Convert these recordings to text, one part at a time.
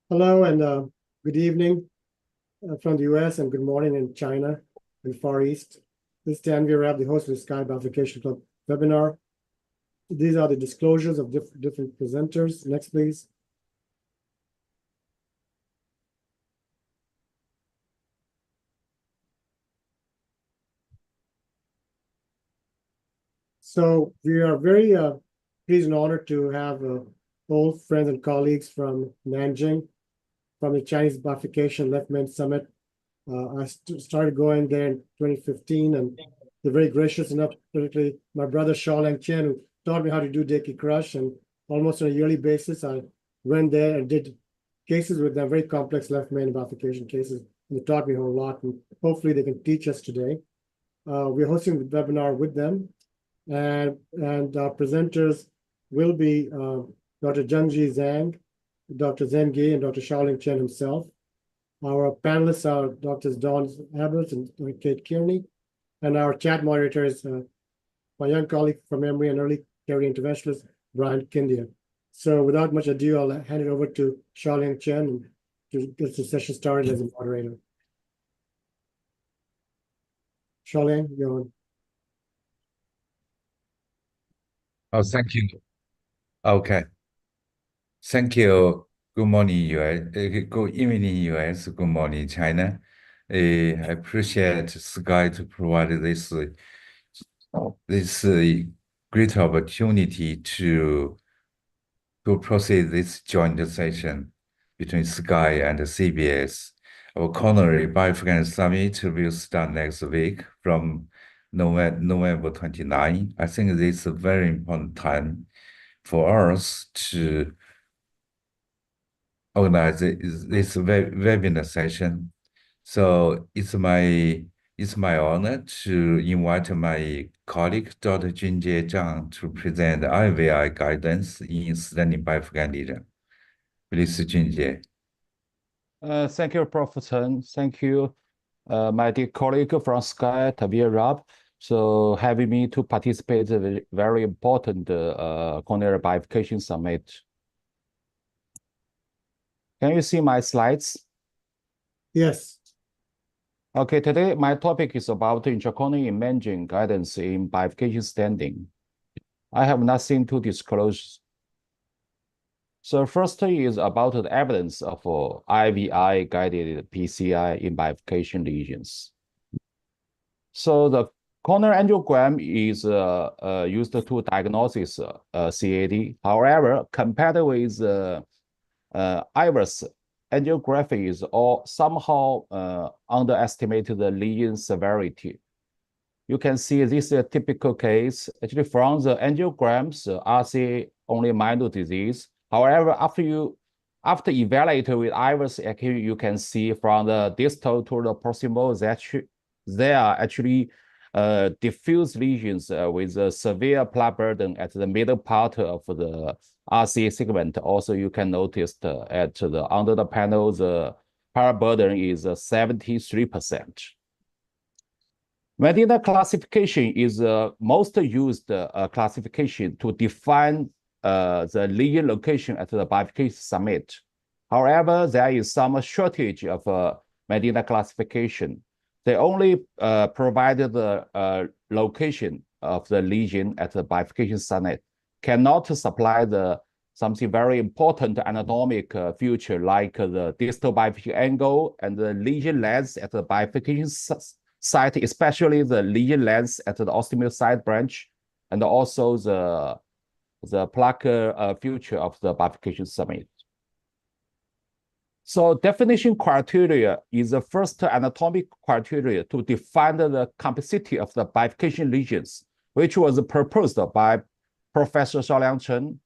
Hello and good evening from the US and good morning in China and Far East. This is Dan Virab, the host of the SCAI Bifurcation Club webinar. These are the disclosures of different presenters. Next, please. So we are very pleased and honored to have old friends and colleagues from Nanjing, from the Chinese Bifurcation Left-Main Summit. I started going there in 2015, and they're very gracious enough, particularly my brother Xiaolang Chen, who taught me how to do Deki Crush, and almost on a yearly basis, I went there and did cases with them, very complex left-main bifurcation cases, and they taught me a whole lot, and hopefully they can teach us today. We're hosting the webinar with them, and our presenters will be Dr. Zhengji Zhang, Dr. Zhen Ge, and Dr. Xiaoling Chen himself. Our panelists are Drs. Dawn Abbott and Kate Kearney, and our chat moderator is my young colleague from Emory and early care interventionist, Brian Kindia. So without much ado, I'll hand it over to Xiaoling Chen to get the session started as a moderator. Xiaoling, you're on. Oh, thank you. Okay. Thank you. Good morning, US. Good evening, US. Good morning, China. I appreciate Sky to provide this great opportunity to proceed this joint session between Sky and CBS. Our coronary bifurcation summit will start next week from November 29. I think this is a very important time for us to organize this webinar session. So it's my honor to invite my colleague, Dr. Junjie Zhang, to present IVI guidance in standing bifurcation lesion. Please, Junjie. Thank you, Prof. Chen. Thank you, my dear colleague from SCAI-TV, so having me to participate in a very important coronary bifurcation summit. Can you see my slides? Yes. Okay, today my topic is about intracoronary imaging guidance in bifurcation standing. I have nothing to disclose. So first is about the evidence of IVI-guided PCI in bifurcation lesions. So the coronary angiogram is used to diagnose CAD. However, compared with IVUS, angiography is somehow underestimated the lesion severity. You can see this is a typical case. Actually, from the angiograms, RCA only minor disease. However, after evaluating with IVUS, actually you can see from the distal to the proximal that there are actually diffuse lesions with a severe plaque burden at the middle part of the RCA segment. Also, you can notice at the under the panel, the plaque burden is 73%. Medina classification is the most used classification to define the lesion location at the bifurcation summit. However, there is some shortage of Medina classification. They only provided the location of the lesion at the bifurcation summit, cannot supply something very important anatomic feature like the distal bifurcation angle and the lesion length at the bifurcation site, especially the lesion length at the ostomial side branch, and also the plaque feature of the bifurcation summit. So definition criteria is the first anatomic criteria to define the complexity of the bifurcation lesions, which was proposed by Professor Xiaolang Chen.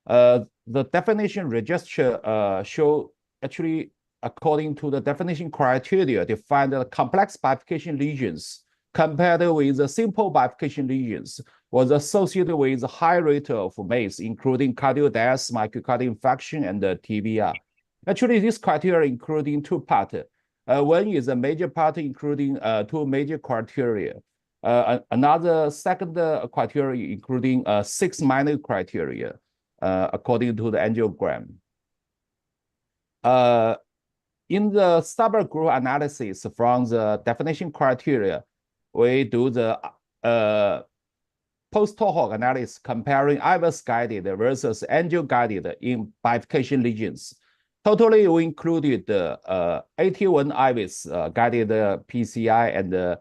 The definition register show actually, according to the definition criteria, define the complex bifurcation lesions compared with the simple bifurcation lesions was associated with a high rate of MACE, including cardiac death, myocardial infarction, and TBR. Actually, this criteria including two parts. One is a major part including two major criteria. Another second criteria including 6 minor criteria according to the angiogram. in the subgroup analysis from the definition criteria, we do the post-hoc analysis comparing IVUS-guided versus angio-guided in bifurcation lesions. Totally, we included 81 IVUS-guided PCI and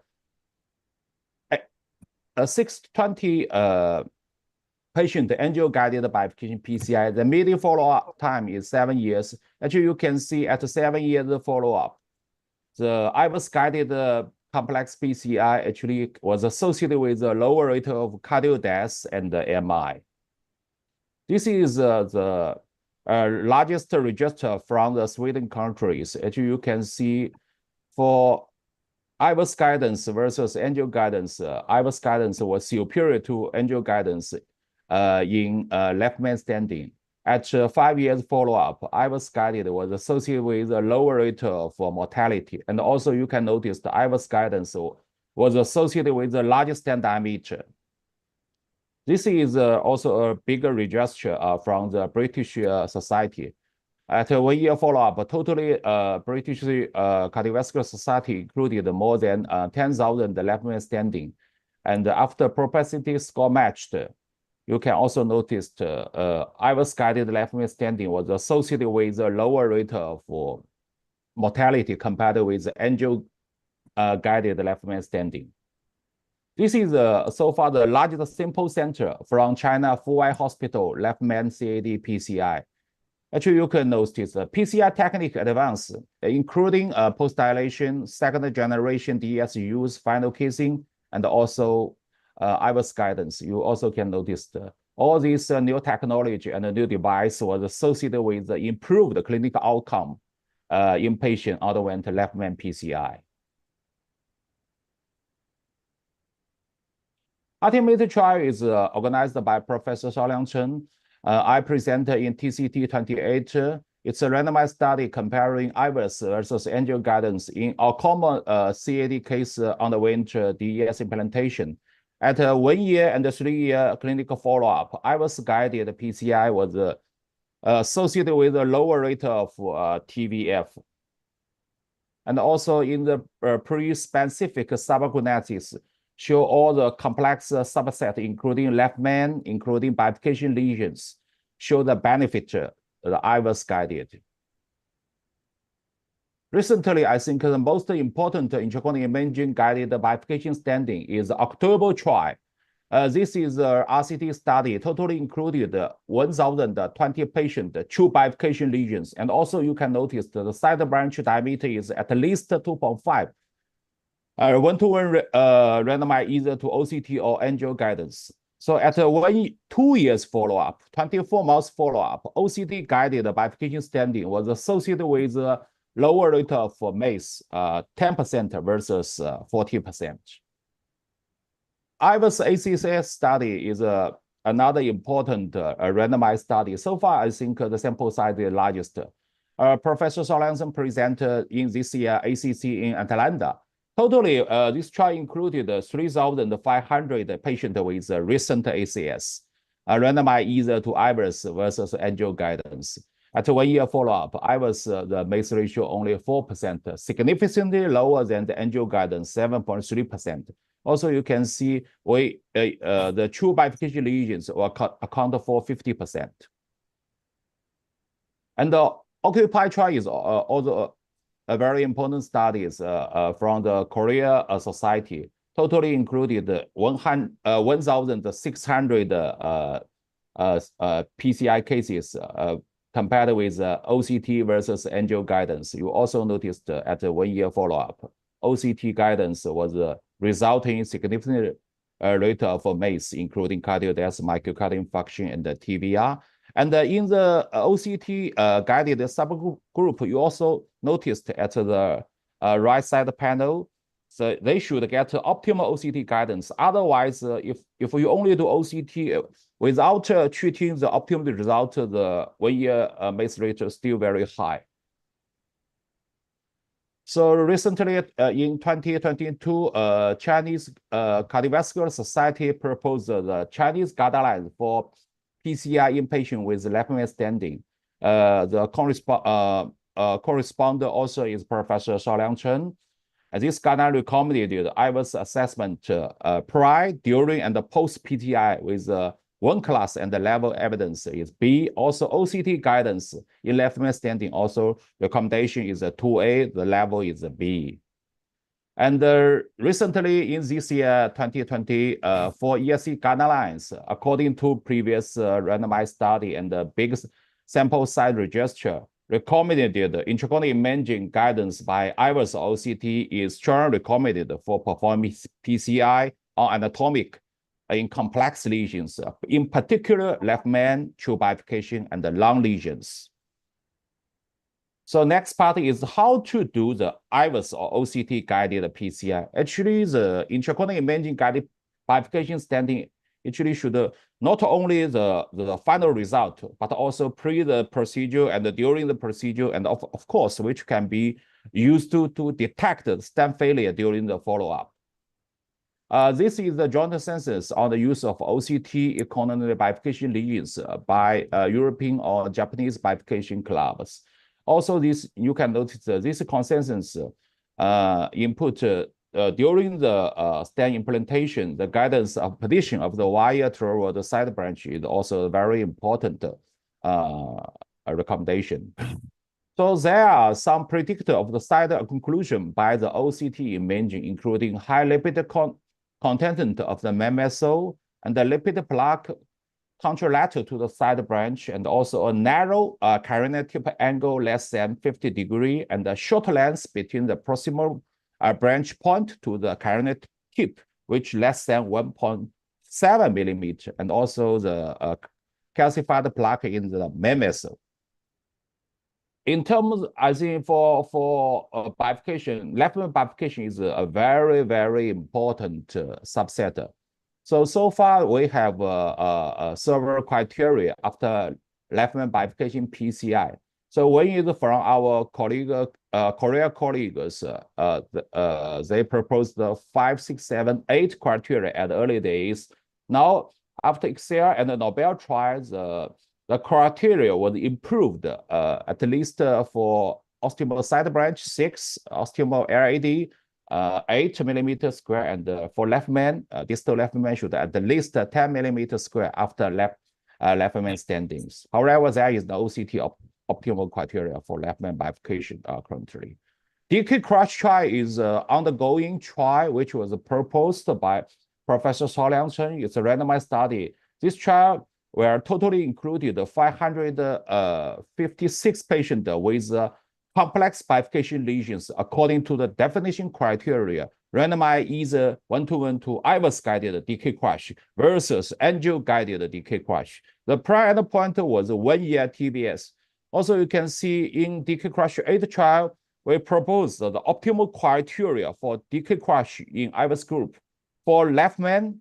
620 patient angio-guided bifurcation PCI. The median follow-up time is 7 years. Actually, you can see at 7 years follow-up, the IVUS-guided complex PCI actually was associated with a lower rate of cardio deaths and MI. This is the largest register from the Sweden countries. Actually, you can see for IVUS guidance versus angio guidance, IVUS guidance was superior to angio guidance in left main standing. At 5 years follow-up, IVUS guided was associated with a lower rate of mortality. And also you can notice the IVUS guidance was associated with the largest stent diameter. This is also a bigger register from the British Society. At 1 year follow-up, totally British Cardiovascular Society included more than 10,000 left main standing. And after propensity score matched, you can also notice IVUS-guided left main standing was associated with a lower rate of mortality compared with angio-guided left main standing. This is so far the largest sample center from China Fuwai Hospital left main CAD PCI. Actually, you can notice the PCI technique advance, including post-dilation, second generation DES use, final casing, and also IVUS guidance. You also can notice all these new technology and the new device was associated with the improved clinical outcome in patient underwent left main PCI. Ultimate trial is organized by Professor Xiaoliang Chen. I presented in TCT 28. It's a randomized study comparing IVUS versus angio guidance in a common CAD case underwent DES implantation. At 1 year and 3 year clinical follow-up, IVUS-guided PCI was associated with a lower rate of TVF. And also in the pre-specific subgroup analysis, show all the complex subset, including left main, including bifurcation lesions, show the benefit the IVUS-guided. Recently, I think the most important intracorneal imaging guided bifurcation standing is October trial. This is a RCT study, totally included 1,020 patients, true bifurcation lesions. And also you can notice the side branch diameter is at least 2.5. 1-to-1 randomized either to OCT or angio guidance. So at 2 years follow-up, 24 months follow-up, OCT guided bifurcation standing was associated with lower rate of MACE, 10% versus 40%. IVUS ACCS study is another important randomized study. So far, I think the sample size is the largest. Professor Xiaoliang presented in this year ACC in Atlanta. Totally, this trial included 3,500 patients with recent ACS, randomized either to IVUS versus angio guidance. At 1 year follow-up, IVUS, the MACE ratio only 4%, significantly lower than the angio guidance, 7.3%. Also, you can see the true bifurcation lesions account for 50%. And the OCCUPY trial is also a very important studies from the Korea Society. Totally included 1,600 PCI cases compared with OCT versus angio guidance. You also noticed at the 1 year follow-up, OCT guidance was resulting in significant rate of MACE, including cardiac death, myocardial infarction, and the TVR. And in the OCT guided subgroup, you also noticed at the right side panel, so they should get optimal OCT guidance. Otherwise, if you only do OCT without treating the optimal result, the 1 year MACE rate is still very high. So recently, in 2022, Chinese Cardiovascular Society proposed the Chinese guidelines for PCI in patients with left main standing. The co-responder also is Professor Shaoliang Chen. And this guideline recommended the IVUS assessment prior, during, and post-PTI with one class and the level evidence is B. Also, OCT guidance in left main standing also recommendation is a 2A, the level is a B. And recently in this year, 2020, for ESC guidelines, according to previous randomized study and the biggest sample size register, recommended the intracorneal imaging guidance by IVUS OCT is strongly recommended for performing PCI on anatomic in complex lesions, in particular left main, true bifurcation, and the lung lesions. So next part is how to do the IVUS or OCT guided PCI. Actually, the intracorneal imaging guided bifurcation standing actually should not only the final result, but also pre the procedure and during the procedure, and of course, which can be used to detect the stent failure during the follow-up. This is the joint consensus on the use of OCT coronary bifurcation lesions by European or Japanese bifurcation clubs. Also, this you can notice this consensus input during the stent implantation, the guidance of position of the wire toward the side branch is also a very important recommendation. So there are some predictor of the side conclusion by the OCT imaging, including high lipid content of the main vessel and the lipid plaque contralateral to the side branch, and also a narrow carinae tip angle less than 50 degrees, and a short length between the proximal branch point to the carinae tip, which less than 1.7 millimeter, and also the calcified plaque in the main vessel. In terms, I think for bifurcation, left main bifurcation is a very, very important subset. So far, we have several criteria after left main bifurcation PCI. So one is from our colleague, Korea colleagues, they proposed the 5, 6, 7, 8 criteria at early days. Now, after Excel and the Nobel trials, the criteria was improved, at least for ostial side branch 6, ostial LAD 8 millimeter square, and for left main, distal left main should at least 10 millimeter square after left main standings. However, there is no OCT optimal criteria for left main bifurcation currently. DK crush trial is undergoing trial, which was proposed by Professor Shaoliang Chen. It's a randomized study. This trial were totally included 556 patients with complex bifurcation lesions according to the definition criteria, randomized either 1:1 to IVUS guided DK crush versus angio guided DK crush. The primary endpoint was 1 year TBS. Also, you can see in DK crush 8 trial, we proposed the optimal criteria for DK crush in IVUS group. For left main,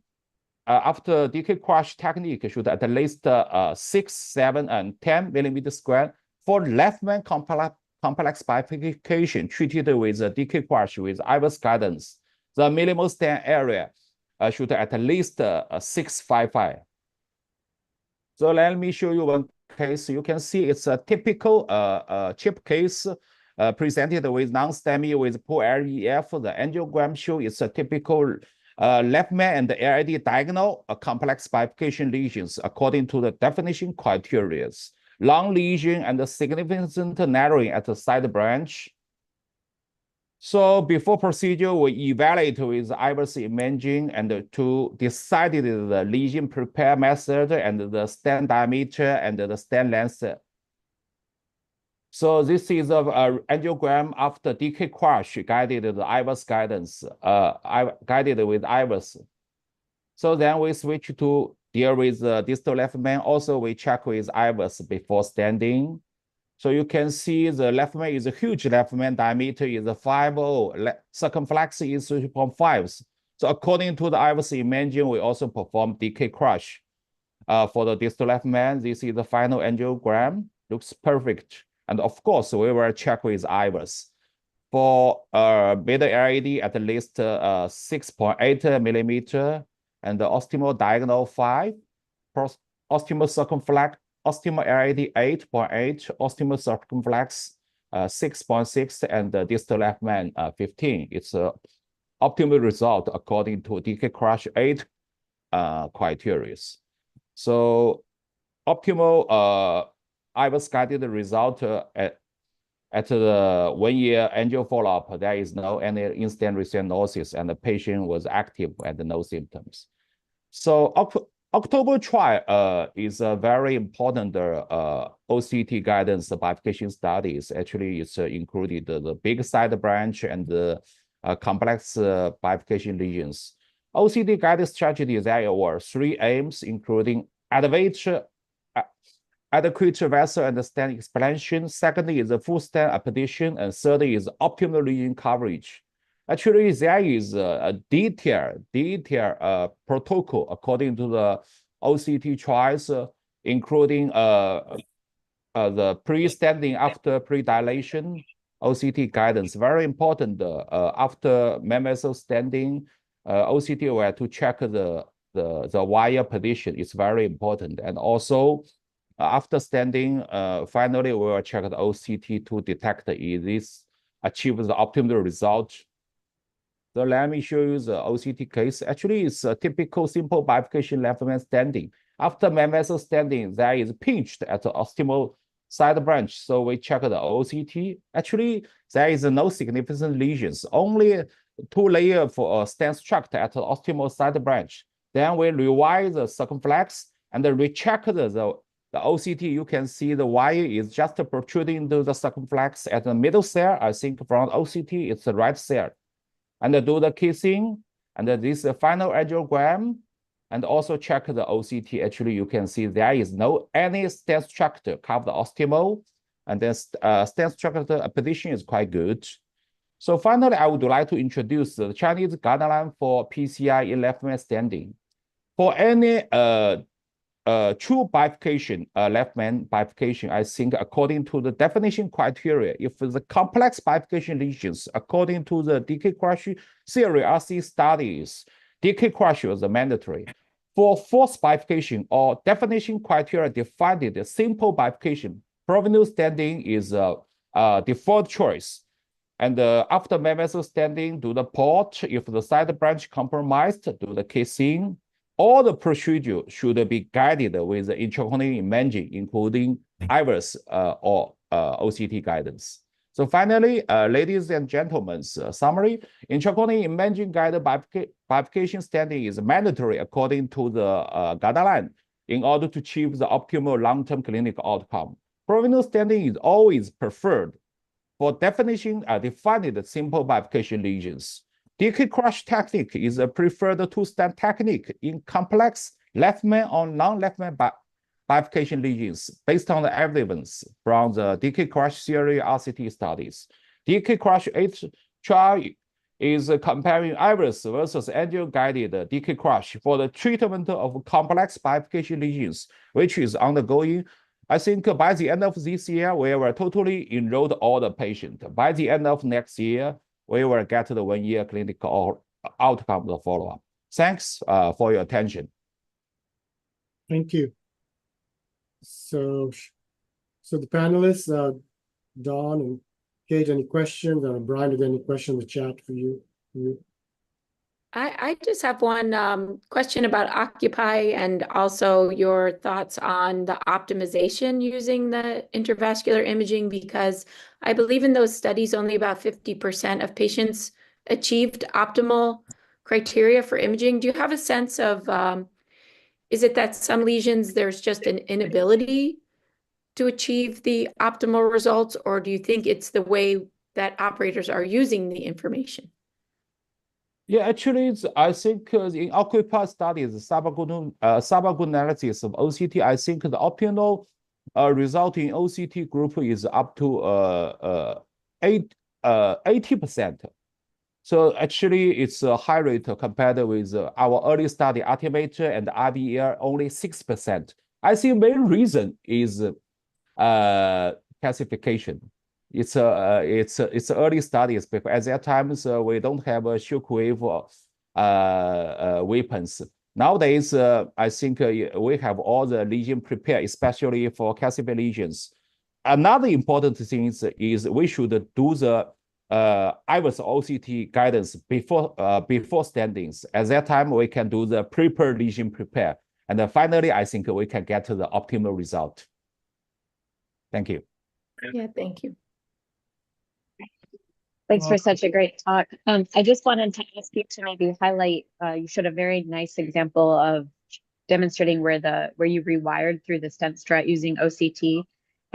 after DK crush technique should at least 6, 7, and 10 millimeter square. For left main complex bifurcation treated with DK crush with IVUS guidance, the minimal stent area should at least 655. So let me show you one case. You can see it's a typical chip case presented with non-STEMI with poor REF. The angiogram shows it's a typical left main and the LAD diagonal complex bifurcation lesions according to the definition criteria. Long lesion and the significant narrowing at the side branch. So before procedure, we evaluate with IVUS imaging and to decide the lesion prepare method and the stent diameter and the stent length. So this is a angiogram after DK crush guided the IVUS guidance, guided with IVUS. So then we switch to deal with the distal left main. Also, we check with IVUS before standing. So you can see the left main is a huge left main diameter is 5.0, circumflex is 3.5. So according to the IVUS imaging, we also perform DK crush. For the distal left main, this is the final angiogram, looks perfect. And of course, we will check with IVUS. For middle LAD at least 6.8 millimeter, and the ostial diagonal 5, ostial circumflex, ostial LAD 8.8, ostial circumflex 6.6 and the distal left main 15. It's a optimal result according to DK crush 8 criteria. So optimal IVUS guided result at the 1 year annual follow-up, there is no any instant restenosis and the patient was active and no symptoms. So October trial is a very important OCT guidance bifurcation studies. Actually, it's included the big side branch and the complex bifurcation lesions. OCT guided strategy, there were 3 aims, including adequate vessel and stent expansion. Secondly is the full stent apposition, and thirdly is optimal lesion coverage. Actually, there is a detailed protocol according to the OCT trials, including the pre-standing after pre-dilation OCT guidance. Very important. After membrane standing, OCT were to check the wire position. It's very important. And also, after standing, finally we will check the OCT to detect if this achieves the optimal result. So let me show you the OCT case. Actually, it's a typical simple bifurcation left main standing. After main vessel standing, there is pinched at the optimal side branch. So we check the OCT. Actually, there is no significant lesions, only 2 layers for stent structure at the optimal side branch. Then we revise the circumflex and recheck the OCT. You can see the wire is just protruding into the circumflex at the middle cell. I think from OCT, it's the right cell. And do the kissing, and this final angiogram, and also check the OCT. Actually, you can see there is no any stent structure cover the optimal, and then stent structure position is quite good. So finally, I would like to introduce the Chinese guideline for PCI in left main standing. For any true bifurcation, left main bifurcation, I think according to the definition criteria, if the complex bifurcation lesions, according to the DK crush theory RC studies, DK crush was mandatory. For forced bifurcation or definition criteria defined the simple bifurcation, provisional standing is a default choice. And after main vessel standing, do the port. If the side branch compromised, do the kissing. All the procedure should be guided with the intracorneal imaging, including IVUS or OCT guidance. So finally, ladies and gentlemen, summary, intracorneal imaging guided bifurcation standing is mandatory according to the guideline in order to achieve the optimal long-term clinical outcome. Provisional standing is always preferred for definition defined simple bifurcation lesions. DK crush technique is a preferred two-stent technique in complex left main or non-left main bifurcation lesions based on the evidence from the DK crush theory RCT studies. DK crush 8 trial is comparing IVUS versus angio-guided DK crush for the treatment of complex bifurcation lesions, which is ongoing. I think by the end of this year, we will totally enroll all the patients. By the end of next year, we will get the 1 year clinical outcome of follow-up. Thanks for your attention. Thank you. So the panelists, Dawn and Kate, any questions? Brian, is there any question in the chat for you? I just have one question about Occupy and also your thoughts on the optimization using the intravascular imaging, because I believe in those studies only about 50% of patients achieved optimal criteria for imaging. Do you have a sense of, is it that some lesions there's just an inability to achieve the optimal results, or do you think it's the way that operators are using the information? Yeah, actually, I think in Occupy studies, subgroup analysis of OCT, I think the optimal result in OCT group is up to 80%. So actually, it's a high rate compared with our early study Altimeter and IBR, only 6%. I think main reason is classification. It's early studies because at that time we don't have a shockwave weapons. Nowadays, I think we have all the lesion prepared, especially for calcified lesions. another important thing is we should do the IVUS OCT guidance before standings. At that time, we can do the prepare lesion prepare. And then finally, I think we can get to the optimal result. Thank you. Yeah, thank you. Thanks for such a great talk. I just wanted to ask you to maybe highlight, you showed a very nice example of demonstrating where you rewired through the stent strut using OCT.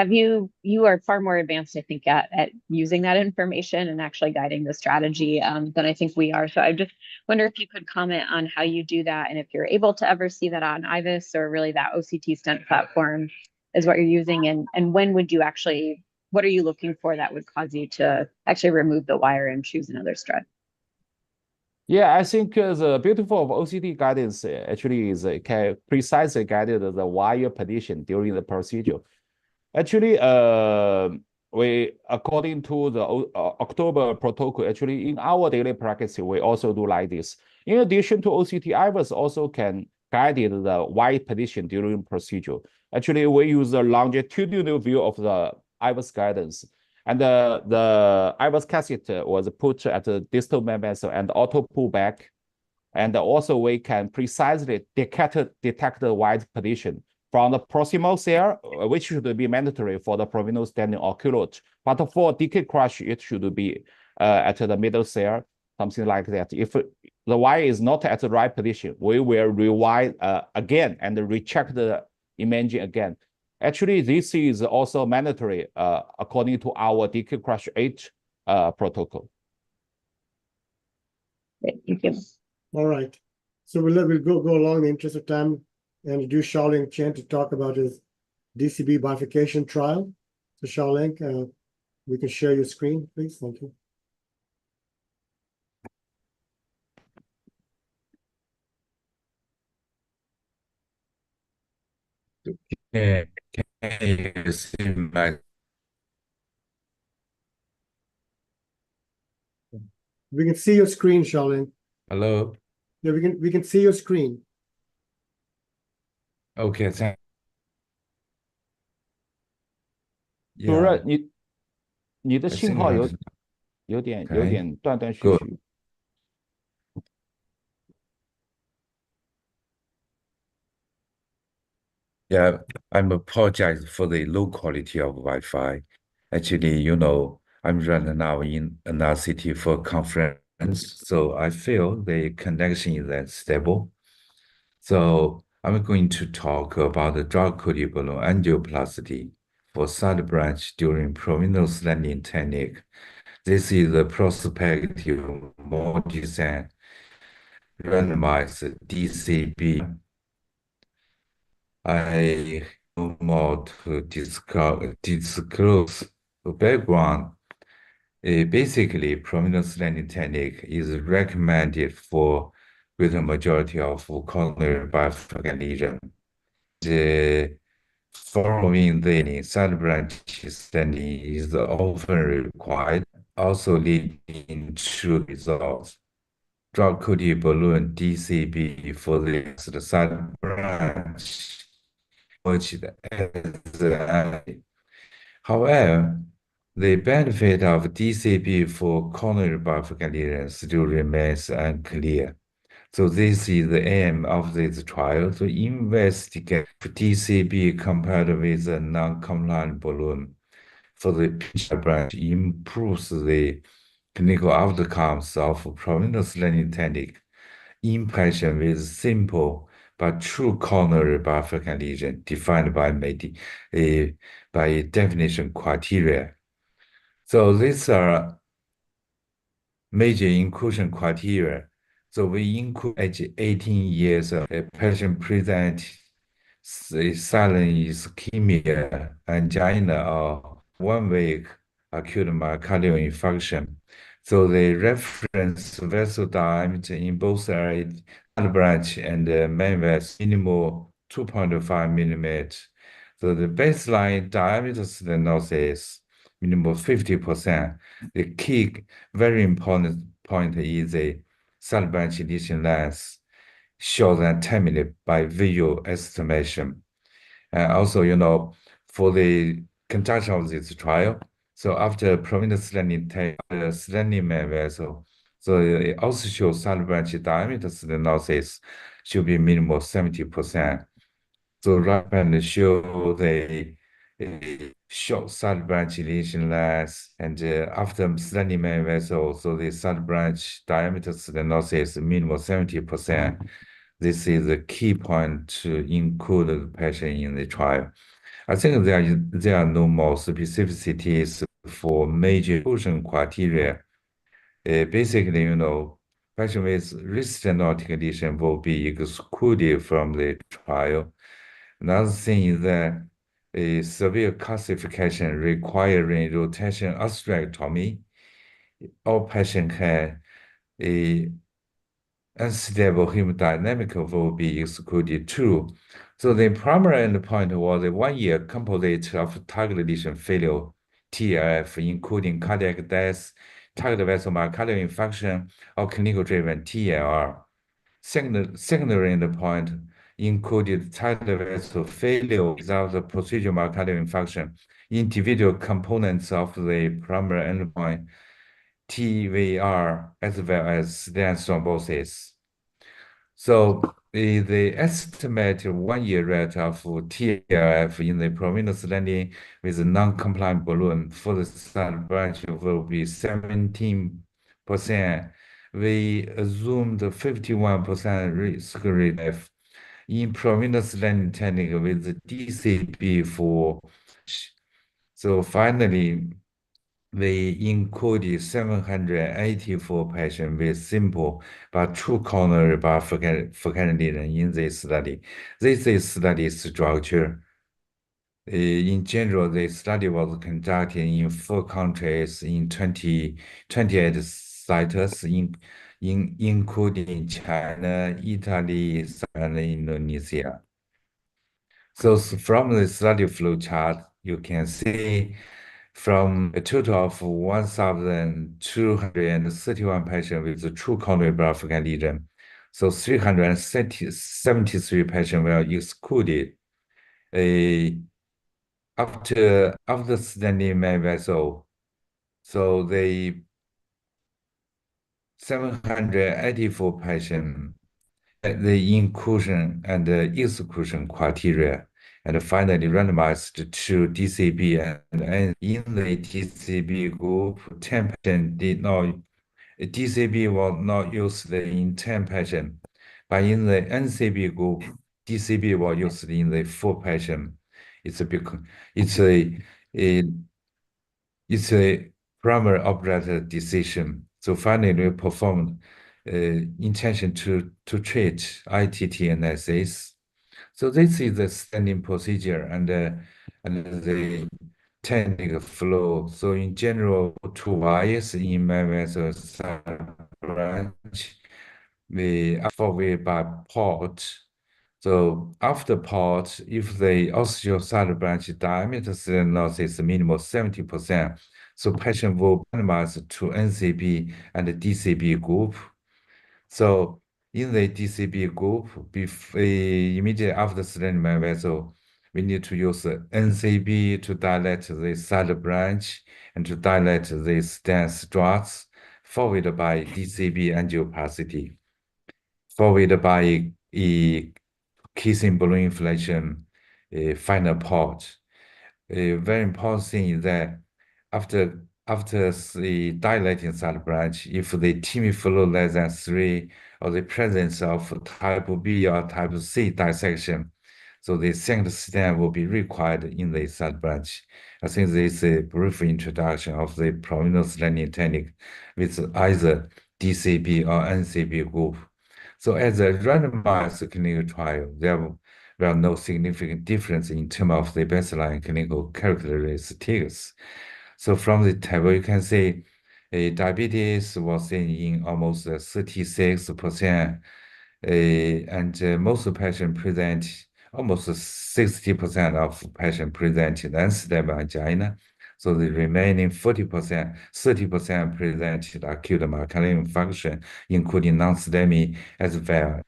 You are far more advanced, I think, at using that information and actually guiding the strategy than I think we are. So I just wonder if you could comment on how you do that and if you're able to ever see that on IVUS or really that OCT stent platform is what you're using, and when would you actually, what are you looking for that would cause you to actually remove the wire and choose another strut? Yeah, I think the beautiful of OCT guidance actually is it can precisely guide the wire position during the procedure. Actually, we according to the October protocol, actually in our daily practice, we also do like this. In addition to OCT, IVUS also can guide the wire position during procedure. Actually, we use a longitudinal view of the IVUS guidance. And the IVUS catheter was put at the distal main vessel and auto pull back. And also we can precisely detect the wide position from the proximal cell, which should be mandatory for the provisional standing or culotte. But for decay crush, it should be at the middle cell, something like that. If the wire is not at the right position, we will rewind again and recheck the imaging again. Actually, this is also mandatory according to our decay crush 8 protocol. Great, thank you. All right. So we'll go along in the interest of time and introduce Xiaoling Chen to talk about his DCB bifurcation trial. So Xiaoling, we can share your screen, please. Thank you. Can you see my We can see your screen, Xiaoling. hello? Yeah, we can see your screen. Okay, thank 主 yeah. 任，你的 I 信 think 号 that's 有点 okay. 断断续 Good. 续。Yeah, I'm apologize for the low quality of Wi-Fi. Actually, I'm right now in another city for a conference, so I feel the connection is unstable. So I'm going to talk about the drug-coated balloon angioplasty for side branch during provenance landing technique. This is a prospective multi-center randomized DCB. I no more to disclose the background. Basically, provenance landing technique is recommended for greater majority of coronary bifurcation lesion. The following the side branch standing is often required, also leading to results. Drug-coated balloon DCB for the side branch, which however, the benefit of DCB for coronary bifurcation still remains unclear. So this is the aim of this trial to investigate DCB compared with a non-compliant balloon for the pinch branch improves the clinical outcomes of provenance landing technique in patient with simple but true coronary bifurcation lesion defined by definition criteria. So these are major inclusion criteria. So we include age 18 years of a patient present silent ischemia, angina, or 1 week acute myocardial infarction. So the reference vessel diameter in both side branch and main vessel minimal 2.5 millimeters. So the baseline diameter stenosis minimum 50%. The key, very important point is the side branch lesion length shorter than 10 millimeters by visual estimation. And also, for the conduction of this trial. So after prominent stenting take the stenting vessel, so it also shows side branch diameter stenosis should be minimal 70%. So right band show the short side branch lesion length, and after stenting vessel, so the side branch diameter stenosis minimal 70%. This is a key point to include the patient in the trial. I think there are no more specificities for major inclusion criteria. Basically, patient with resistant aortic lesion will be excluded from the trial. Another thing is that a severe calcification requiring rotation hysterectomy, all patients have a unstable hemodynamic will be excluded too. So the primary endpoint was a 1-year composite of target lesion failure, TLF, including cardiac death, target vessel myocardial infarction, or clinical-driven TLR. Secondary endpoint included target vessel failure without the procedural myocardial infarction, individual components of the primary endpoint, TVR, as well as stent thrombosis. So the estimated 1-year rate of TLF in the prominence landing with a non-compliant balloon for the side branch will be 17%. We assumed 51% risk relief in prominence landing technique with the DCB for. So finally, we included 784 patients with simple but true coronary bifurcation lesion in this study. This is study structure. In general, the study was conducted in 4 countries in 28 sites, including China, Italy, and Indonesia. So from the study flow chart, you can see from a total of 1,231 patients with a true coronary bifurcation lesion. So 373 patients were excluded. After stenting main vessel, so the 784 patients, the inclusion and the exclusion criteria, and finally randomized to DCB, and in the DCB group, 10 patients did not, DCB was not used in 10 patients, but in the NCB group, DCB was used in the 4 patients. It's a primary operator decision. So finally, we performed intention to treat ITT analysis. So this is the standing procedure and the technical flow. So in general, 2 wires in my vessel branch, we forward by port. So after port, if the ostial side branch diameter stenosis is minimal 70%, so patient will randomize to NCB and the DCB group. So in the DCB group, immediately after stenting main vessel, we need to use NCB to dilate the side branch and to dilate the stent struts, followed by DCB angioplasty, followed by a kissing balloon inflation, final port. A very important thing is that after the dilating side branch, if the TIMI flow less than 3 or the presence of type B or type C dissection, so the second stent will be required in the side branch. I think this is a brief introduction of the prominence landing technique with either DCB or NCB group. So as a randomized clinical trial, there were no significant difference in terms of the baseline clinical characteristics. So from the table, you can see diabetes was seen in almost 36%, and most patients present, almost 60% of patients presented unstable angina. So the remaining 30% presented acute myocardial infarction, including non-STEMI as well.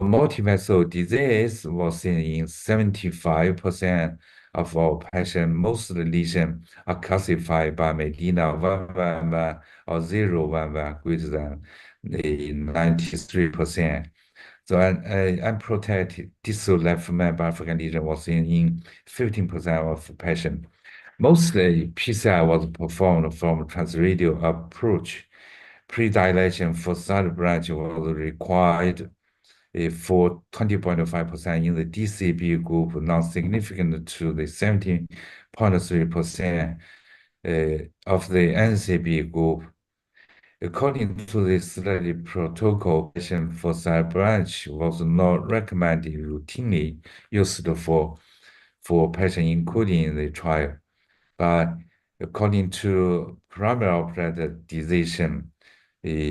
Multivessel disease was seen in 75% of our patient, most of the lesions are classified by Medina 111 or 011 greater than 93%. So an unprotected distal left main bifurcation lesion was in 15% of patients. Mostly PCI was performed from transradial approach. Predilation for side branch was required for 20.5% in the DCB group, non-significant to the 17.3% of the NCB group. According to the study protocol, patient for side branch was not recommended routinely used for patients including in the trial. But according to primary operator decision,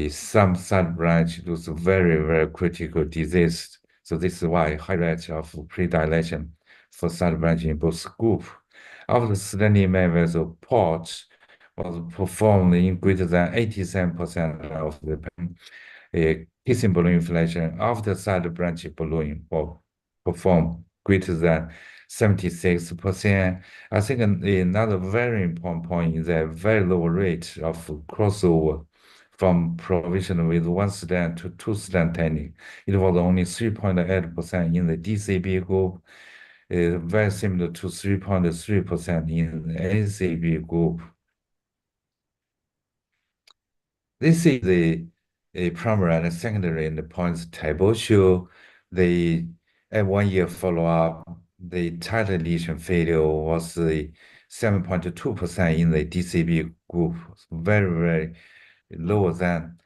some side branch was very, very critical disease. So this is why high rate of predilation for side branch in both groups. After study main vessel port was performed in greater than 87% of the kissing balloon inflation after side branch balloon was performed greater than 76%. I think another very important point is a very low rate of crossover from provision with one stent to two stent technique. It was only 3.8% in the DCB group, very similar to 3.3% in the NCB group. This is the primary and secondary endpoints table show the at 1 year follow-up, the tighter lesion failure was 7.2% in the DCB group, very, very lower than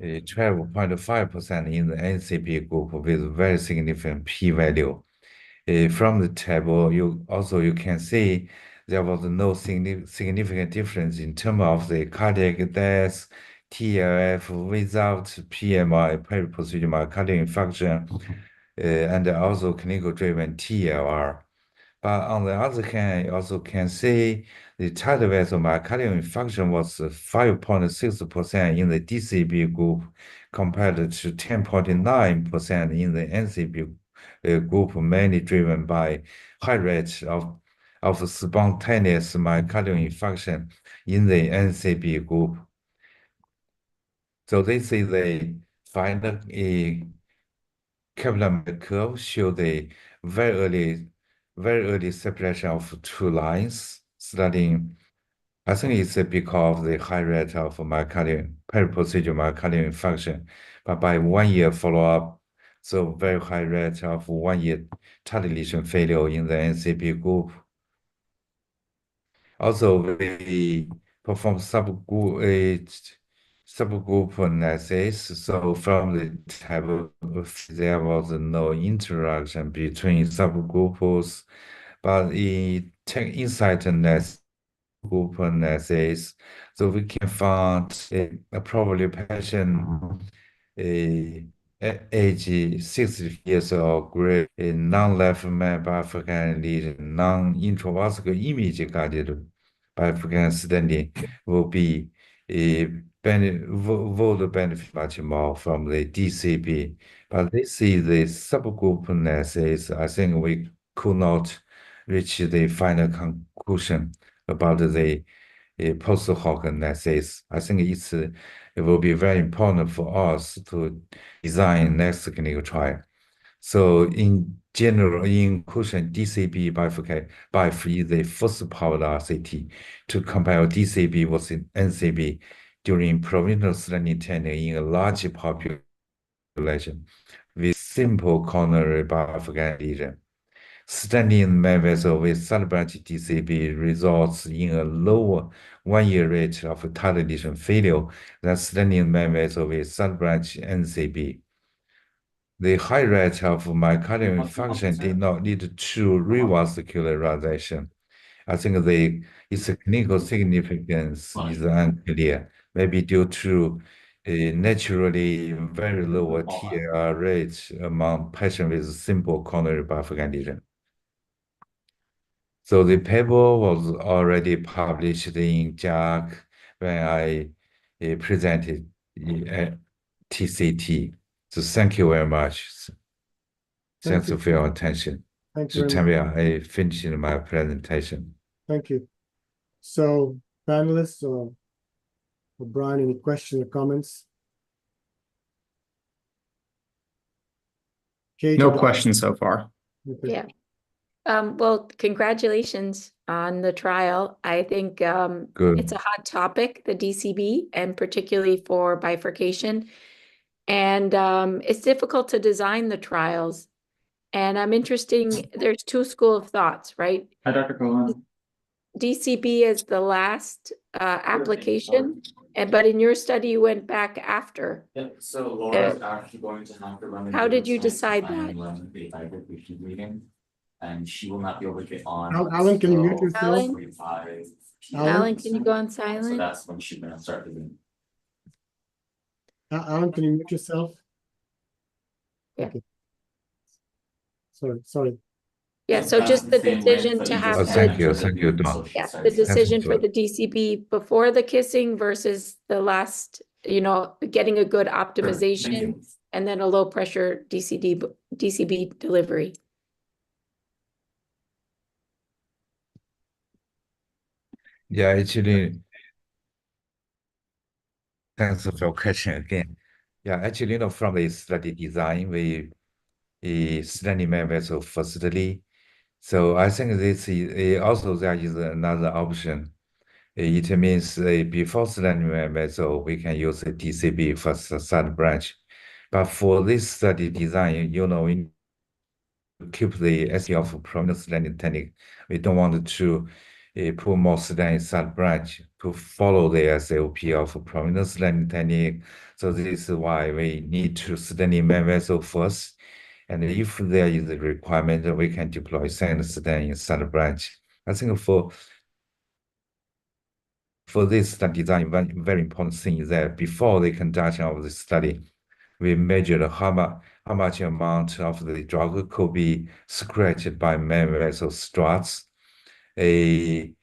12.5% in the NCB group with very significant p-value. From the table, you can see there was no significant difference in terms of the cardiac death, TLF without PMI, peri-procedural myocardial infarction, and also clinical-driven TLR. But on the other hand, you also can see the tidal vessel myocardial infarction was 5.6% in the DCB group compared to 10.9% in the NCB group, mainly driven by high rates of spontaneous myocardial infarction in the NCB group. So this is the final Kaplan-Meier curve show the very early separation of two lines studying. I think it's because of the high rate of peri-procedural myocardial infarction, but by 1 year follow-up, so very high rate of 1 year tidal lesion failure in the NCB group. Also, we perform subgroup analysis. So from the table, there was no interaction between subgroups, but in insight analysis, group analysis, so we can find a probably patient age 60 years or greater, a non-left main bifurcation lesion, non-intravascular image guided bifurcation stenting will be would benefit much more from the DCB. But this is the subgroup analysis. I think we could not reach the final conclusion about the post hoc analysis. I think it will be very important for us to design next clinical trial. So in general, inclusion DCB bifurcation is the first powered RCT to compare DCB versus NCB during provincial study technique in a large population with simple coronary bifurcation lesion. Stenting main vessel with side branch DCB results in a lower 1 year rate of tidal lesion failure than stenting main vessel with side branch NCB. The high rate of myocardial infarction did not lead to revascularization. I think its clinical significance is unclear, maybe due to a naturally very low TLR rate among patients with simple coronary bifurcation lesion. So the paper was already published in JACC when I presented at TCT. So thank you very much. Thanks for your attention. Thank you to very tell much. me I finished my presentation. Thank you. So panelists, Brian, any questions or comments? Kate, No questions so far. Okay. Yeah. Well, congratulations on the trial. I think Good. it's a hot topic, the DCB, and particularly for bifurcation. And it's difficult to design the trials. And I'm interesting, there's two schools of thoughts, right? Hi, Dr. Cohen. DCB is the last application, but in your study, you went back after. Yep, so Laura's actually going to have to run. How did you decide that? Run the bifurcation meeting, and she will not be able to get on. Alan, can you mute until yourself? Alan? 45. Alan, can you go on So silent? that's when she's gonna start doing. Alan, can you mute yourself? Yeah. Okay. Sorry. Yeah, so just the decision to have. Thank you, Don. Yeah, the decision for the DCB before the kissing versus the last, getting a good optimization and then a low pressure DCB delivery. Yeah, actually, thanks for your question again. Yeah, actually, from the study design, we study main vessel firstly. So I think this is also there is another option. It means before study main vessel, we can use a DCB for side branch. But for this study design, we keep the SE of prominence landing technique. We don't want to put more study side branch to follow the SLP of prominence landing technique. So this is why we need to study main vessel first. And if there is a requirement, we can deploy second study in side branch. I think for this study design, one very important thing is that before the conduction of the study, we measured how much amount of the drug could be scratched by main vessel struts. In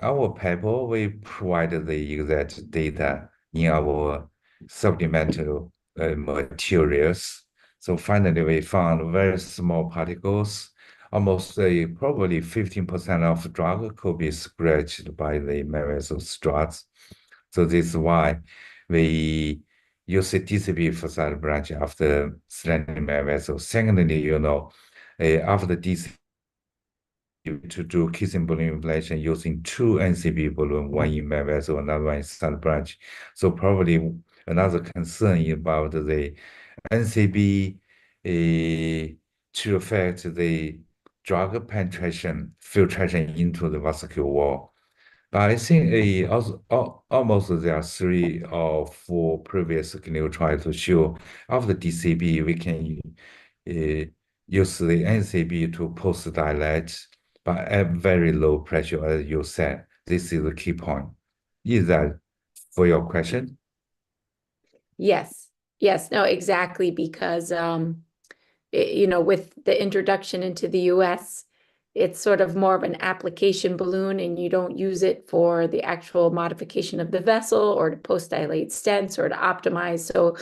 our paper, we provided the exact data in our supplemental materials. So finally, we found very small particles. Almost probably 15% of drug could be scratched by the main vessel struts. So this is why we use a DCB for side branch after slending main vessel. Secondly, after DCB to do kissing balloon inflation using two NCB balloon, one in main vessel, another one in side branch. So probably another concern about the NCB to affect the drug penetration, filtration into the vascular wall. But I think almost there are 3 or 4 previous clinical trials to show after DCB, we can use the NCB to post-dilate, but at very low pressure, as you said. This is the key point. Is that for your question? Yes, no, exactly, because, with the introduction into the US, it's sort of more of an application balloon and you don't use it for the actual modification of the vessel or to post-dilate stents or to optimize. So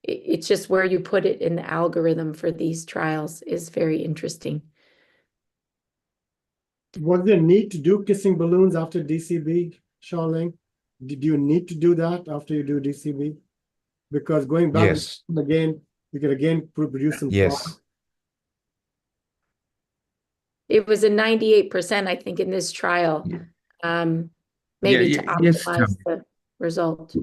it's just where you put it in the algorithm for these trials is very interesting. Was there need to do kissing balloons after DCB, Charlene? Did you need to do that after you do DCB? Because going back Yes. again, you can again produce some. Yes. It was a 98%, I think, in this trial. Maybe to yes, optimize the result.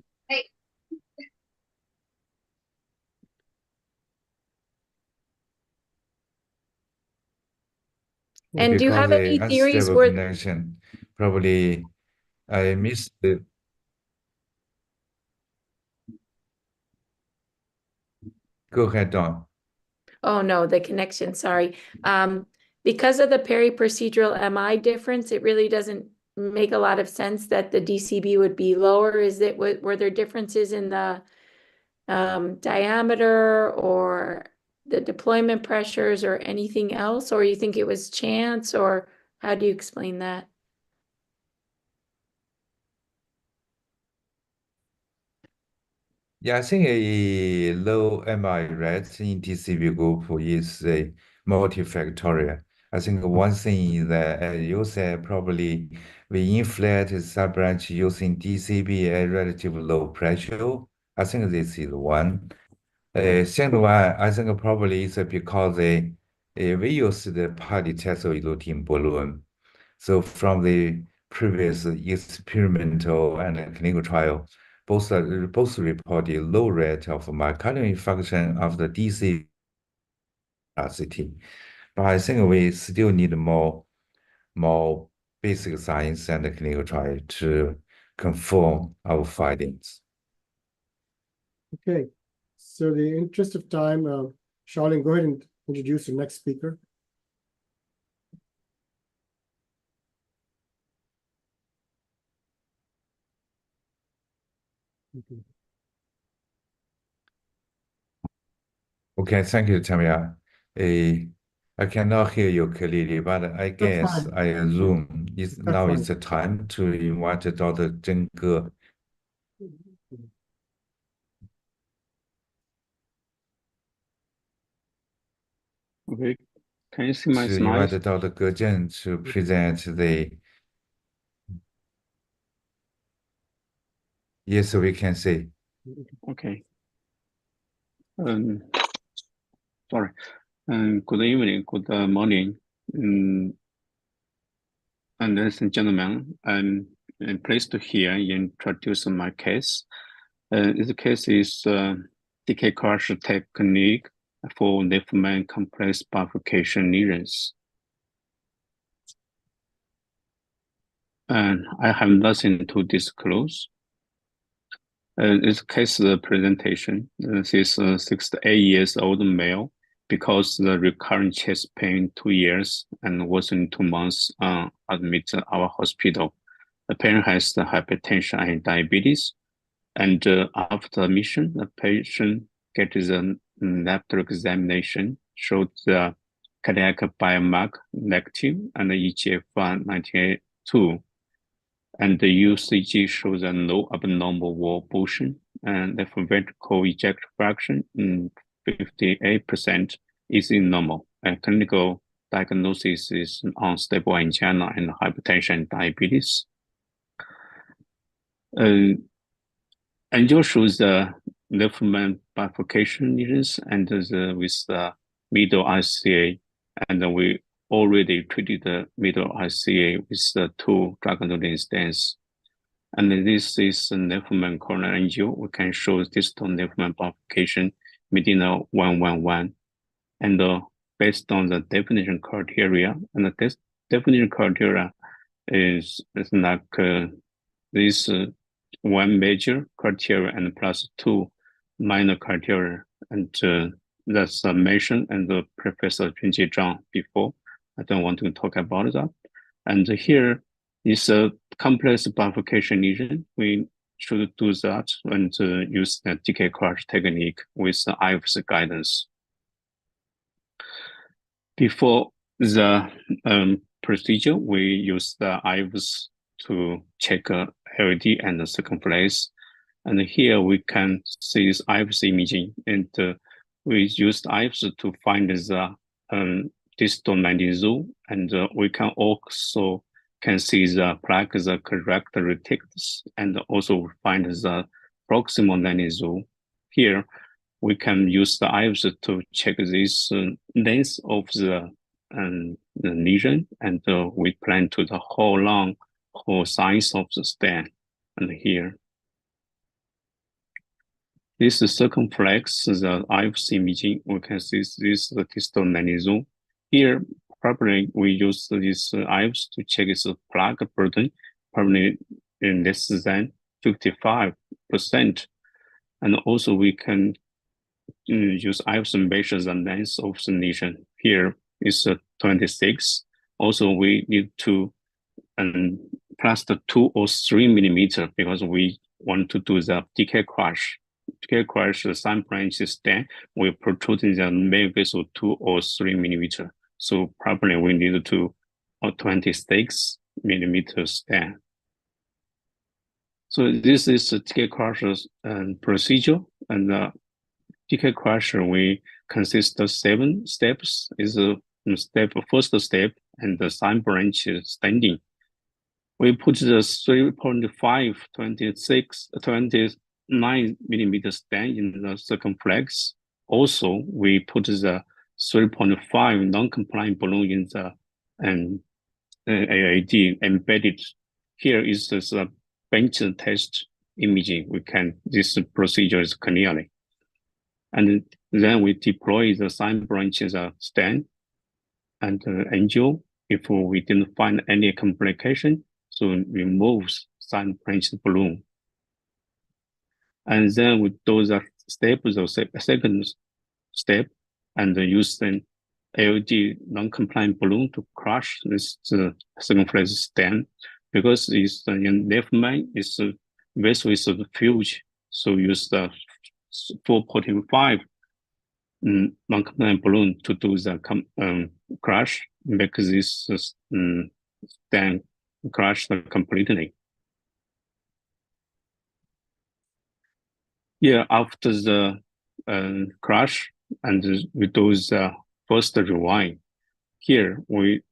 And do you have any theories unstable where connection, probably I missed the. Go ahead, Don. Oh, no, the connection, sorry. Because of the periprocedural MI difference, it really doesn't make a lot of sense that the DCB would be lower. Were there differences in the diameter or the deployment pressures or anything else? Or you think it was chance, or how do you explain that? Yeah, I think a low MI rate in DCB group is multifactorial. I think one thing is that, as you said, probably we inflate sub-branch using DCB at relatively low pressure. I think this is one. Second one, I think probably is because we use the polytetraleutin balloon. So from the previous experimental and clinical trial, both reported low rate of myocardial infarction after DC capacity. But I think we still need more basic science and clinical trial to confirm our findings. Okay, so in the interest of time, Charlene, go ahead and introduce the next speaker. Okay, thank you, Tamia. I cannot hear you clearly, but I guess fine. I assume now fine. is the time to invite Dr. Zheng Ge. Okay, can you see my To slides? invite Dr. Ge Zheng to present the. Yes, we can see. Okay. Sorry. Good evening, good morning, and ladies and gentlemen. I'm pleased to here introduce my case. This case is decay crush technique for Liefman complex bifurcation lesions. And I have nothing to disclose. This case presentation. This is a 68 years old male because the recurrent chest pain 2 years and within 2 months admitted our hospital. The patient has the hypertension and diabetes. And after admission, the patient gets a lateral examination, showed the cardiac biomarker negative and the EGFR 92. And the UCG shows a no abnormal wall motion and the ventricle ejection fraction 58% is normal. And clinical diagnosis is unstable angina and hypertension and diabetes. Angio shows the Liefman bifurcation lesions and with the middle ICA, and we already treated the middle ICA with the 2 drug-eluting stents. And this is a Liefman coronary angio. We can show distal Liefman bifurcation median 111. And based on the definition criteria, and the definition criteria is like this one major criteria and plus 2 minor criteria, and that's mentioned and the Professor Junji Zhang before. I don't want to talk about that. And here is a complex bifurcation lesion. We should do that and use the decay crush technique with the IVS guidance. Before the procedure, we use the IVS to check LD and the circumflex. And here we can see this IVS imaging, and we used IVS to find the distal magnitude, and we can also see the plaque, the correct retictus, and also find the proximal magnitude. Here we can use the IVS to check this length of the lesion, and we plan to the whole size of the stent. And here, this is circumflex, the IVS imaging. We can see this distal magnitude. Here, probably we use this IVS to check its plaque burden, probably less than 55%. And also we can use IVS and measure the length of the lesion. Here is 26. Also, we need to plus the 2 or 3 millimeter because we want to do the decay crush. Decay crush, the sun branch stent, we protrude the main vessel 2 or 3 millimeter. So probably we need to 26 millimeter stent. So this is a decay crush procedure, and decay crusher, we consists of 7 steps. Is the first step and the side branch standing. We put the 3.5, 26, 29 millimeter stand in the circumflex. Also, we put the 3.5 non-compliant balloon in the AAD embedded. Here is the bench test imaging. This procedure is clearly. And then we deploy the side branches stand and angel. If we didn't find any complication, so remove side branch balloon. And then we do the second step, and use the AOD non-compliant balloon to crush this circumflex stand, because it's in left main is vessel is huge, so use the 4.5 non-compliant balloon to do the crush, make this stand crush completely. Yeah, after the crush, and we do the first rewind. Here we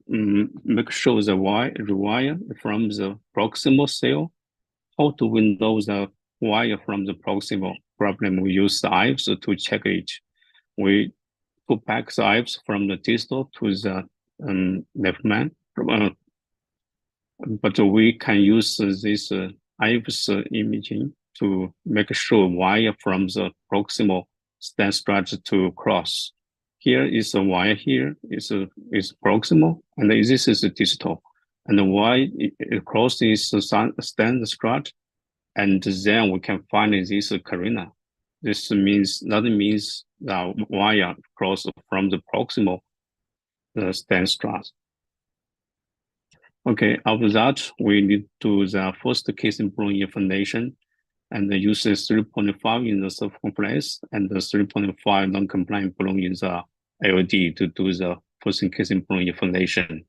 make sure the rewire from the proximal cell. How do we know the wire from the proximal problem? We use the IVES to check it. We put back the IVES from the distal to the left main. But we can use this IVES imaging to make sure wire from the proximal stand structure to cross. Here is a wire, here is proximal, and this is distal. And the wire it crosses the stand structure, and then we can find this carina. This means the wire cross from the proximal stand structure. Okay, after that, we need to do the first casing balloon information, and use 3.5 in the circumflex and the 3.5 non-compliant balloon in the AOD to do the first casing balloon information.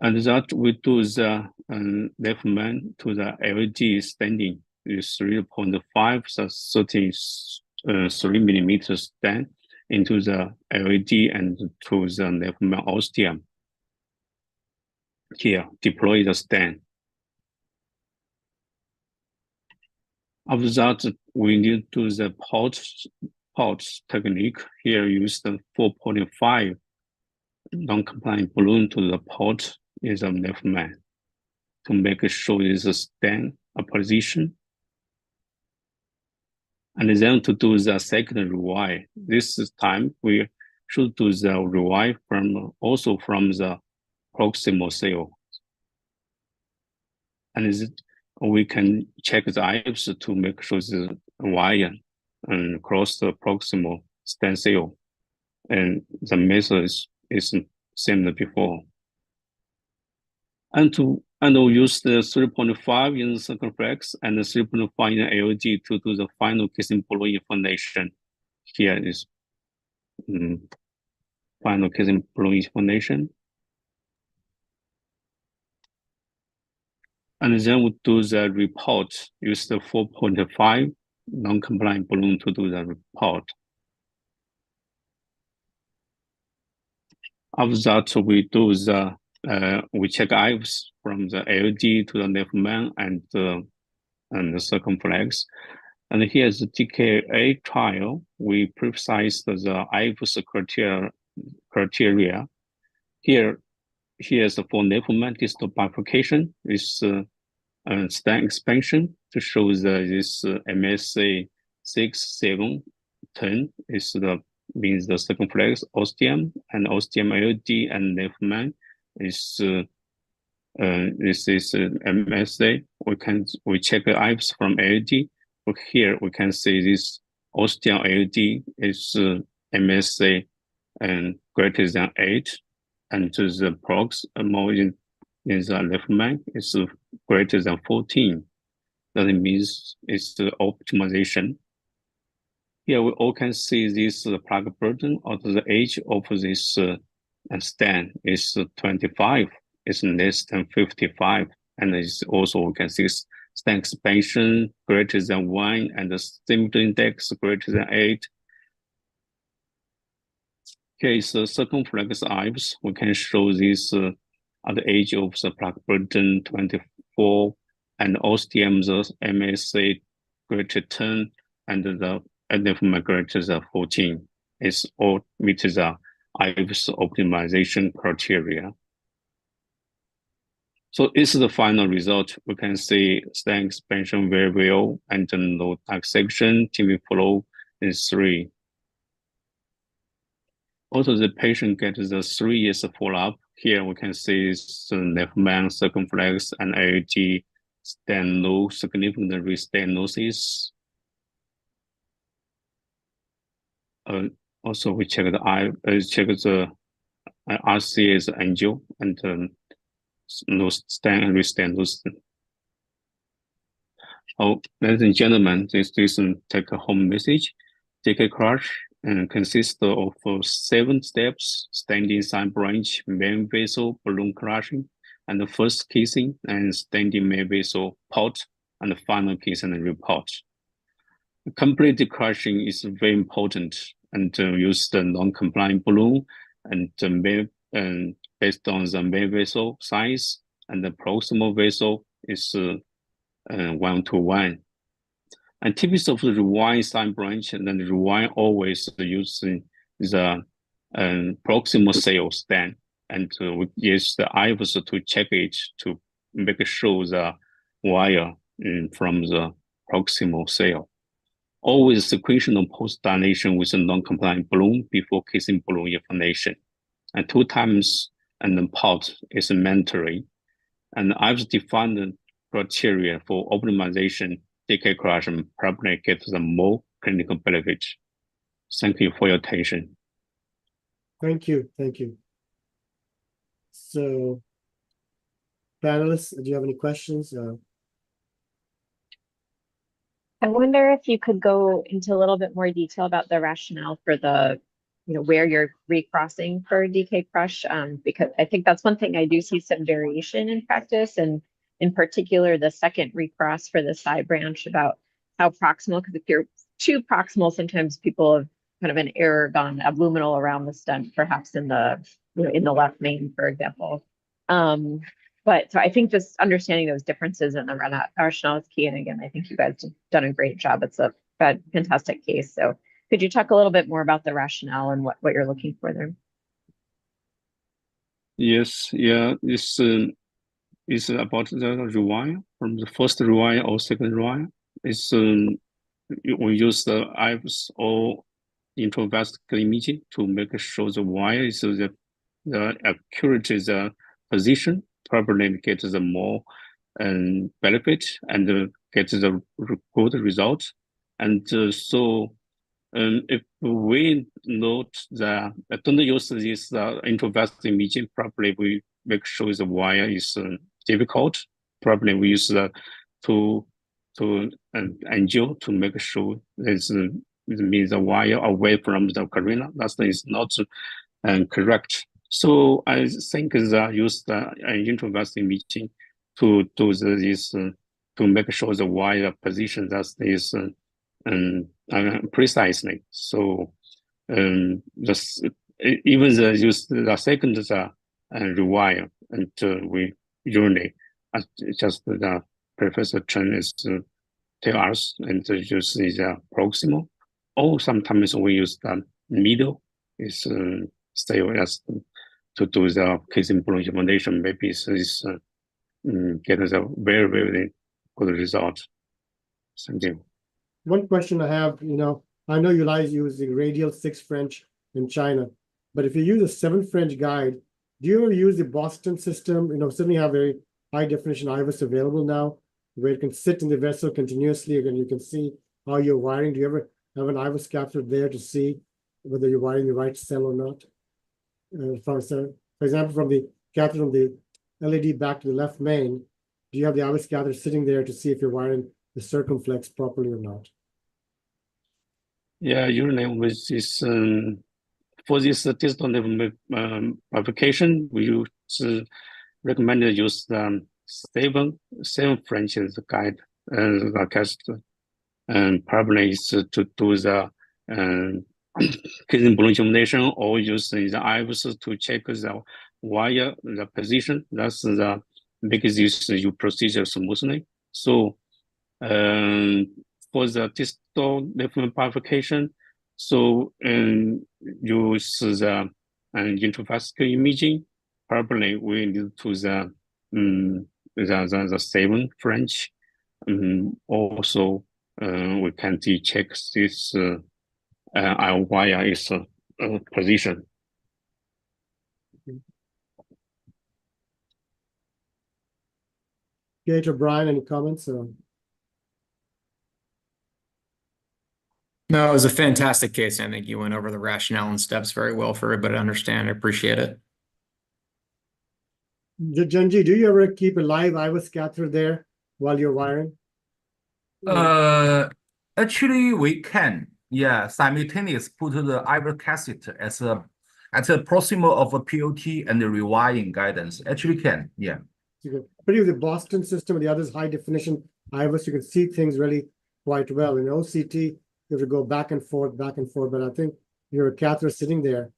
And that we do the left main to the AOD standing is 3.5, so 33 millimeters stand into the AOD and to the left main ostium. Here, deploy the stand. After that, we need to do the port technique. Here, use the 4.5 non-compliant balloon to the port in the left main to make sure is a stand position. And then to do the second rewire. This time we should do the rewire also from the proximal cell. And we can check the IVES to make sure the wire cross the proximal stand cell. And the method is same as before. And we use the 3.5 in the circumflex and the 3.5 in the AOD to do the final casing balloon information. Here is final casing balloon information. And then we do the report, use the 4.5 non-compliant balloon to do the report. After that, we do the we check IVES from the AOD to the left main and the circumflex. And here's the TKA trial. We precise the IVES criteria. Here's for left main distal bifurcation is stand expansion to show this MSA 6, 7, 10 is means the circumflex ostium and ostium AOD and left main is this is MSA. We check the IVES from AOD. But here we can see this ostium AOD is MSA and greater than 8, and to the proximal in the left main is greater than 14. That means it's the optimization. Here we all can see this plug burden of the age of this stand is 25. It's less than 55, and it's also we can see stent expansion greater than 1 and the symptom index greater than 8. Here is the circumflex IVES. We can show this at the age of the plaque burden 24 and OSTM the MSA greater 10 and the NFMA greater than 14. It's all meets the IVES optimization criteria. So this is the final result. We can see stent expansion very well and no dissection, TV flow is 3. Also, the patient gets the 3 years follow-up. Here we can see the Nefman, circumflex, and AAT stent no significant restenosis. Also, we check the RCA's angio and no stent and restenosis. Oh, ladies and gentlemen, this is take a home message. DK crush and consists of 7 steps: standing side branch, main vessel, balloon crushing, and the first kissing, and standing main vessel pot, and the final kissing and report. Complete crushing is very important, and use the non-compliant balloon and based on the main vessel size, and the proximal vessel is 1:1. And typical of the rewind side branch, and then the rewind always using the proximal cell stent, and we use the IVES to check it to make sure the wire from the proximal cell. Always sequential post dilation with a non-compliant balloon before kissing balloon inflammation, and 2 times and then pot is mandatory. And I've defined the criteria for optimization. DK crush probably gets the more clinical benefit. Thank you for your attention. Thank you. Thank you. So, panelists, do you have any questions? I wonder if you could go into a little bit more detail about the rationale for the, where you're recrossing for DK crush, because I think that's one thing I do see some variation in practice, and in particular, the second recross for the side branch about how proximal, because if you're too proximal, sometimes people have kind of an error gone abluminal around the stent, perhaps in the, in the left main, for example. But so I think just understanding those differences in the rationale is key. And again, I think you guys have done a great job. It's a fantastic case. So could you talk a little bit more about the rationale and what you're looking for there? Yes, yeah, it's about the rewire from the first rewire or second rewire. It's we use the IVES or intravascular imaging to make sure the wire is the accurate the position, probably get the more benefit and get the good result. And so if we note that don't use this intravascular imaging, probably we make sure the wire is difficult. Probably we use to angio to make sure it means the wire away from the carina. That is not correct. So I think that use the intravascular imaging to do this to make sure the wire position that is precisely. So even the use the second rewire, and we usually just the Professor Chen is tell us and use the proximal, or sometimes we use the middle is still as to do the casing balloon implementation. Maybe is get a very, very good result. Thank you. One question I have, I know you guys use the radial 6 French in China, but if you use a 7 French guide, do you ever use the Boston system? Certainly have very high definition IVES available now, where it can sit in the vessel continuously, and you can see how you're wiring. Do you ever have an IVES catheter there to see whether you're wiring the right cell or not? For example, from the catheter from the LED back to the left main, do you have the IVES catheter sitting there to see if you're wiring the circumflex properly or not? Yeah, usually with this for this distal level application, we use recommend to use the 7 French guide the catheter, and probably is to do the kissing balloon stimulation or using the IVs to check the wire, the position. That's the make this your procedure smoothly. So for the distal leaflet bifurcation, so use the intravascular imaging. Probably we need to the 7 French. Also, we can check this wire is position. Gage or Brian, any comments? No, it was a fantastic case. I think you went over the rationale and steps very well for everybody to understand. I appreciate it. Junji, do you ever keep a live IVUS catheter there while you're wiring? Actually, we can, yeah, simultaneous put the IVUS cassette as a at the proximal of a POT and the rewiring guidance. Actually can, yeah. Particularly the Boston system and the others high definition IVUS, you can see things really quite well. In OCT, you have to go back and forth, but I think your catheter sitting there.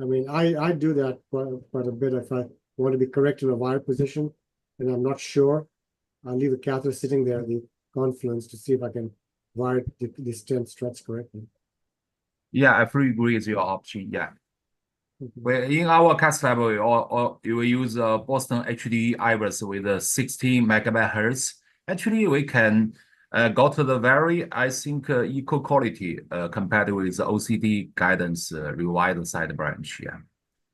I mean, I do that quite a bit if I want to be correct in a wire position and I'm not sure. I'll leave the catheter sitting there, the confluence, to see if I can wire the stent struts correctly. Yeah, I fully agree with your option. Yeah. In our cast lab, we use Boston HD IVUS with 16 megahertz. Actually, we can go to the very, I think, equal quality compared with the OCD guidance rewired side branch. Yeah.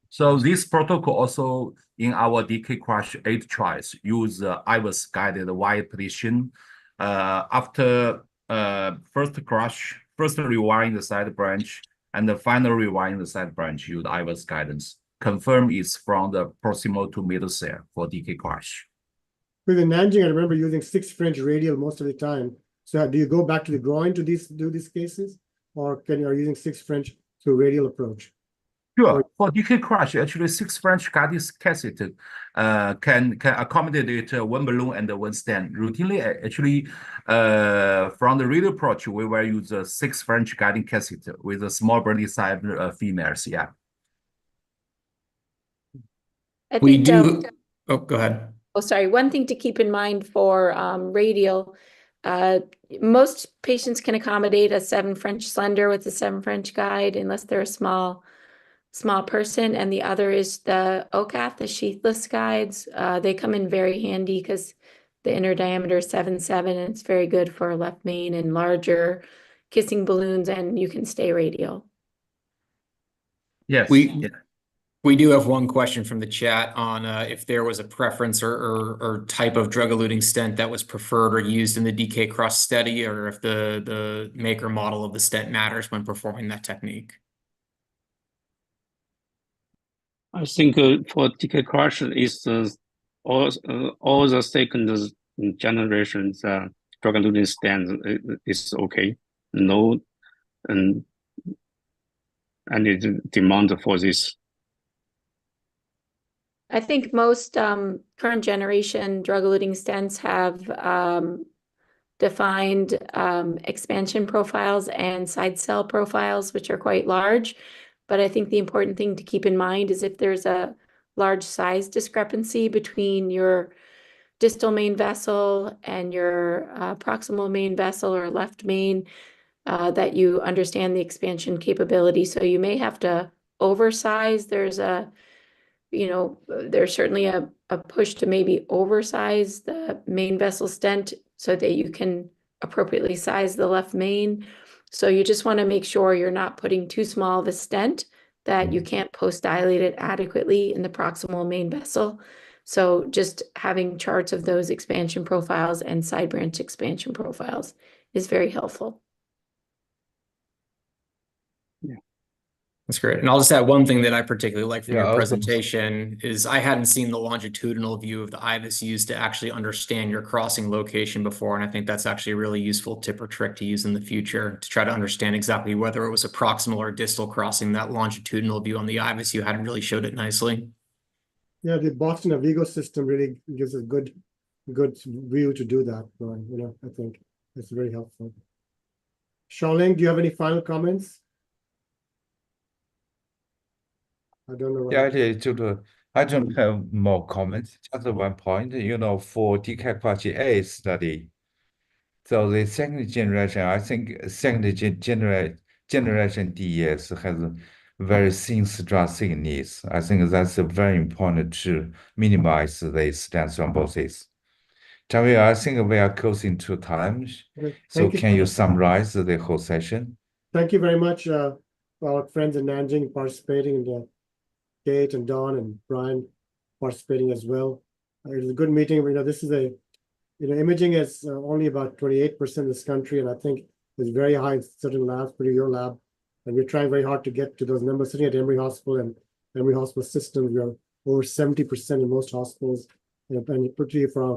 So this protocol also in our DK Crush 8 trials use IVUS guided wire position after first rewiring the side branch and the final rewiring the side branch use IVUS guidance. Confirm it's from the proximal to middle cell for DK Crush. With the Nanjing, I remember using 6 French radial most of the time. So do you go back to the groin to do these cases, or are you using 6 French through radial approach? Sure. For DK Crush, actually 6 French guidance cassette can accommodate 1 balloon and 1 stent. Routinely, actually, from the radial approach, we will use a 6 French guiding cassette with a small body size females. Yeah. We do. Oh, go ahead. Oh, sorry. One thing to keep in mind for radial, most patients can accommodate a 7 French slender with a 7 French guide unless they're a small person, and the other is the OCAT, the sheathless guides. They come in very handy because the inner diameter is 7.7, and it's very good for left main and larger kissing balloons, and you can stay radial. Yes. We do have one question from the chat on if there was a preference or type of drug-eluting stent that was preferred or used in the DK Crush study, or if the maker model of the stent matters when performing that technique. I think for DK Crush is all the second generation drug-eluting stent is okay. No, any demand for this. I think most current generation drug-eluting stents have defined expansion profiles and side cell profiles, which are quite large. But I think the important thing to keep in mind is if there's a large size discrepancy between your distal main vessel and your proximal main vessel or left main, that you understand the expansion capability. So you may have to oversize. There's certainly a push to maybe oversize the main vessel stent so that you can appropriately size the left main. So you just want to make sure you're not putting too small of a stent that you can't post-dilate it adequately in the proximal main vessel. So just having charts of those expansion profiles and side branch expansion profiles is very helpful. Yeah, that's great. And I'll just add one thing that I particularly like from your also- presentation is I hadn't seen the longitudinal view of the IVUS used to actually understand your crossing location before. And I think that's actually a really useful tip or trick to use in the future to try to understand exactly whether it was a proximal or distal crossing. That longitudinal view on the IVUS you had really showed it nicely. Yeah, the Boston Avigo system really gives a good good view to do that. I think it's very helpful. Xiaoling, do you have any final comments? I don't know. Yeah, I don't have more comments. Just one point, for DCAC A study. So the second generation, I think generation DES has very thin stress thickness. I think that's very important to minimize the stent thrombosis. Javier, I think we are closing to time. Okay, So thank you. can you summarize the whole session? Thank you very much, our friends in Nanjing participating, and Kate and Don and Brian participating as well. It was a good meeting. This is imaging is only about 28% in this country, and I think it's very high in certain labs, particularly your lab. And we're trying very hard to get to those numbers. Sitting at Emory Hospital and Emory Hospital Systems, we are over 70% in most hospitals, and particularly for our